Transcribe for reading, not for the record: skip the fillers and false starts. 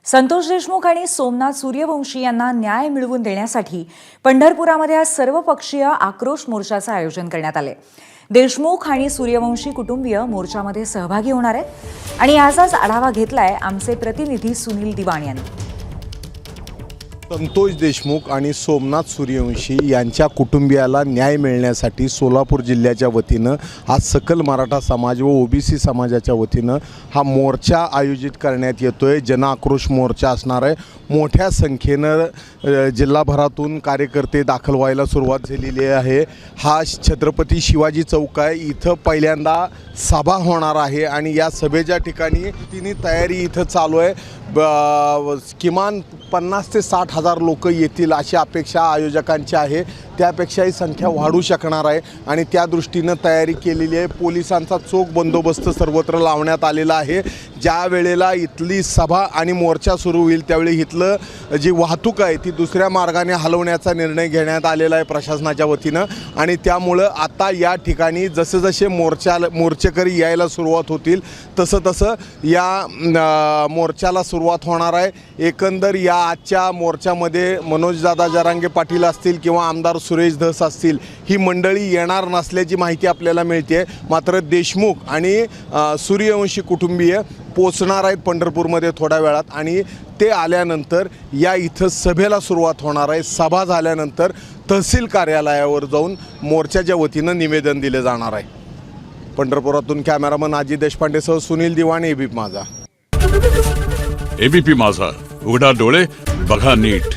संतोष देशमुख आणि सोमनाथ सूर्यवंशी यांना न्याय मिळवून देण्यासाठी पंढरपुरामध्ये आज सर्वपक्षीय आक्रोश मोर्चाचे आयोजन करण्यात आले। देशमुख आणि सूर्यवंशी कुटुंबीय मोर्चामध्ये सहभागी होणार आहेत आणि याचाच आढावा घेतलाय आमचे प्रतिनिधी सुनील दिवाण यांनी। संतोष देशमुख आणि सोमनाथ सूर्यवंशी यांच्या कुटुंबियाला न्याय मिळण्यासाठी सोलापूर जिल्ह्याच्या वतीनं आज सकल मराठा समाज व ओबीसी समाजाच्या वतीनं हा मोर्चा आयोजित करण्यात येतोय। जनआक्रोश मोर्चा असणार आहे। मोठ्या संख्येनं जिल्हाभरातून कार्यकर्ते दाखल व्हायला सुरुवात झालेली आहे। हा छत्रपती शिवाजी चौक आहे, इथं पहिल्यांदा सभा होणार आहे आणि या सभेच्या ठिकाणी तिन्ही तयारी इथं चालू आहे। किमान 50 ते 60 हजार लोक येतील अशी अपेक्षा आयोजकांची आहे। त्यापेक्षाही संख्या वाढू शकणार आहे आणि त्या दृष्टीनं तयारी केलेली आहे। पोलिसांचा चोख बंदोबस्त सर्वत्र लावण्यात आलेला आहे। ज्या वेळेला इथली सभा आणि मोर्चा सुरू होईल त्यावेळी इथलं जी वाहतूक आहे ती दुसऱ्या मार्गाने हलवण्याचा निर्णय घेण्यात आलेला आहे प्रशासनाच्या वतीनं आणि त्यामुळं आता या ठिकाणी जसे जसे मोर्चेकरी यायला सुरुवात होतील तसं या मोर्चाला सुरुवात होणार आहे। एकंदर या आजच्या मोर्चामध्ये मनोजदादा जरांगे पाटील असतील किंवा आमदार सुरेश धस असतील ही मंडळी येणार नसल्याची माहिती आपल्याला मिळते। मात्र देशमुख आणि सूर्यवंशी कुटुंबीय पोचणार आहेत पंढरपूरमध्ये थोड्या वेळात आणि ते आल्यानंतर या इथं सभेला सुरुवात होणार आहे। सभा झाल्यानंतर तहसील कार्यालयावर जाऊन मोर्चाच्या वतीनं निवेदन दिले जाणार आहे। पंढरपुरातून कॅमेरामन अजित देशपांडेसह सुनील दिवाण, एबीपी माझा। एबीपी माझा, उघडा डोळे बघा नीट।